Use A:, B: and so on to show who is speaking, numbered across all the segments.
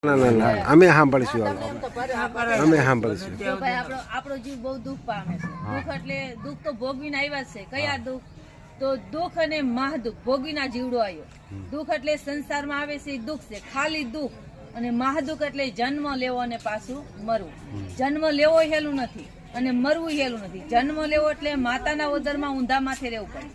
A: ના ના ના અમે સાંભળીશું અમે સાંભળીશું
B: આપણો જીવ બહુ દુઃખ પામે છે. દુઃખ એટલે દુઃખ તો ભોગવીને આવ્યા છે. કયા દુઃખ? તો દુઃખ અને મહાદુઃખ ભોગવીના જીવડો આવ્યો. દુઃખ એટલે સંસારમાં આવે છે દુઃખ છે, ખાલી દુઃખ. અને મહાદુઃખ એટલે જન્મ લેવો અને પાછું મરવું. જન્મ લેવો હેલું નથી અને મરવું હેલું નથી. જન્મ લેવો એટલે માતાના ઉદરમાં ઊંધા માથે રહેવું પડે.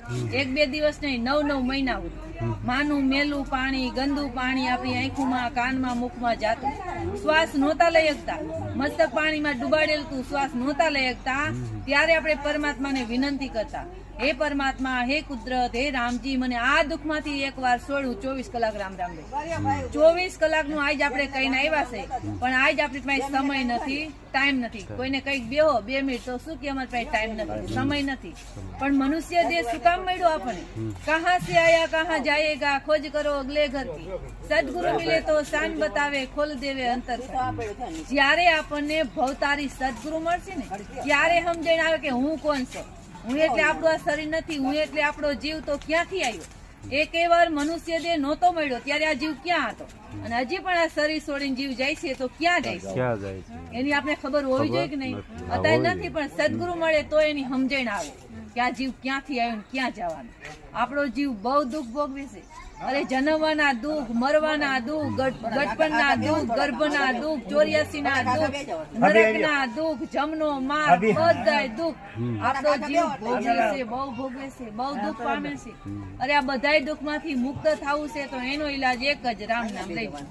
B: 1-2 દિવસ નહીં, 9-9 મહિના સુધી માનું મેલું પાણી, ગંદુ પાણી આપણી આંખોમાં, કાનમાં, મુખમાં જાતું. શ્વાસ નહોતા લઈ શકતા, મસ્તક પાણીમાં ડુબાડેલું તું, શ્વાસ નહોતા લઈ શકતા. ત્યારે આપણે પરમાત્માને વિનંતી કરતા, હે પરમાત્મા, હે કુદરત, હે રામજી, મને આ દુઃખમાંથી એકવાર છોડું. 24 કલાક રામ રામ રે. 24 કલાકનું આજ આપણે કહીને આવ્યા છે, પણ આજ આપણી પાસે સમય નથી, ટાઈમ નથી. કોઈને કઈક બેહો 2 મિનિટ તો શું કે અમારી પાસે ટાઈમ નથી, સમય નથી. પણ મનુષ્ય દેહ શું કામ મળ્યો આપણને? કહા સે આયા કહા જાયેગા, ખોજ કરો અગલે ઘર કી. સદગુરુ મિલે તો શાન બતાવે, ખોલ દેવે અંતર. જ્યારે આપણને ભવતારી સદગુરુ મળશે ને, ત્યારે સમજણ આવે કે હું કોણ છું. હું એટલે આપણું આ શરીર નથી, હું એટલે આપણો જીવ તો ક્યાંથી આવ્યો. એક વાર મનુષ્ય દેહ નહોતો મળ્યો ત્યારે આ જીવ ક્યાં હતો, અને હજી પણ આ શરીર છોડીને જીવ જાય છે તો ક્યાં જાય છે એની આપણે ખબર હોવી જોઈએ કે નહીં? અત્યારે નથી, પણ સદગુરુ મળે તો એની સમજણ આવે કે આ જીવ ક્યાંથી આવ્યો ને ક્યાં જવાનું. આપણો જીવ બહુ દુઃખ ભોગવે છે. અરે જન્મવાના દુઃખ, મરવાના દુઃખ, ગઢપણના દુઃખ, ગર્ભના દુઃખ, 84 ના દુઃખ, નરકના દુઃખ, જમનો માર, બધાય દુઃખ આપણો જીવ ભોગવે છે, બહુ ભોગવે છે, બહુ દુઃખ પામે છે. અરે આ બધાય દુઃખમાંથી મુક્ત થવું છે તો એનો ઈલાજ એક જ, રામ નામ લેવાનું.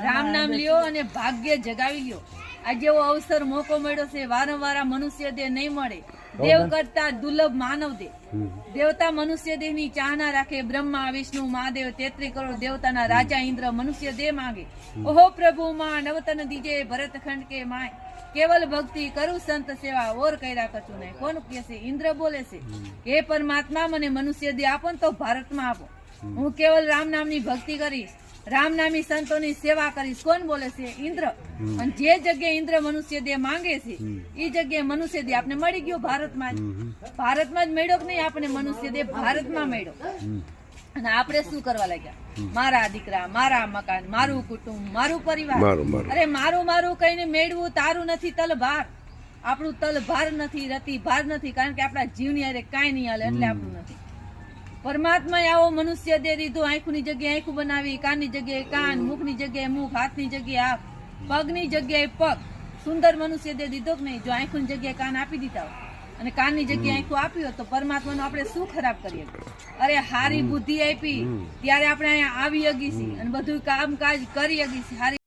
B: રામ નામ લ્યો અને ભાગ્ય જગાવી લ્યો. આ જેવો અવસર મોકો મળ્યો છે, વારંવાર મનુષ્ય દેહ નહીં મળે. દેવ કરતા દુર્લભ માનવ દેહ. દેવતા મનુષ્ય દેહ ની ચાહના રાખે. બ્રહ્મા, વિષ્ણુ, મહાદેવ, 33 કરોડ દેવતાના રાજા ઇન્દ્ર મનુષ્ય દેહ માંગે. ઓહો પ્રભુ માં નવતન દીજે ભરતખંડ કે માય. કેવલ ભક્તિ કરું સંત સેવા, ઓર કર્યા કશું નહીં. કોણ કહે છે? ઇન્દ્ર બોલે છે, હે પરમાત્મા, મને મનુષ્ય દેહ આપો ને તો ભારતમાં આપો. હું કેવલ રામ નામની ભક્તિ કરીશ, રામ નામી સંતોની સેવા કરીશ. કોણ બોલે છે? ઇન્દ્ર. અને જે જગ્યાએ ઇન્દ્ર મનુષ્ય દેહ માંગે છે એ જગ્યાએ મનુષ્ય દેહ આપણે મળી ગયો ભારતમાં જ. ભારતમાં જ મળ્યો કે નહીં? આપણે મનુષ્ય દેહ ભારતમાં મળ્યો. અને આપણે શું કરવા લાગ્યા? મારા દીકરા, મારા મકાન, મારું કુટુંબ, મારું પરિવાર. અરે મારું મારું કહીને મેળવું તારું નથી તલભાર. આપણું તલભાર નથી, રતિ ભાર નથી, કારણ કે આપણા જીવની હારે કાંઈ નહીં હાલે એટલે આપણું નથી. પરમાત્માએ આવો મનુષ્ય દેહ દીધો. આંખની જગ્યાએ આંખું બનાવી, કાનની જગ્યાએ કાન, મુખની જગ્યાએ મુખ, હાથની જગ્યાએ હાથ, પગની જગ્યાએ પગ. સુંદર મનુષ્ય દેહ દીધો કે નહીં? જો આંખની જગ્યાએ કાન આપી દીધા હોય અને કાનની જગ્યાએ આંખું આપી હોત તો પરમાત્માનો આપણે શું ખરાબ કરીએ? અરે હારી બુદ્ધિ આપી ત્યારે આપણે અહીંયા આવી હગી છીએ અને બધું કામકાજ કરી હગી છીએ.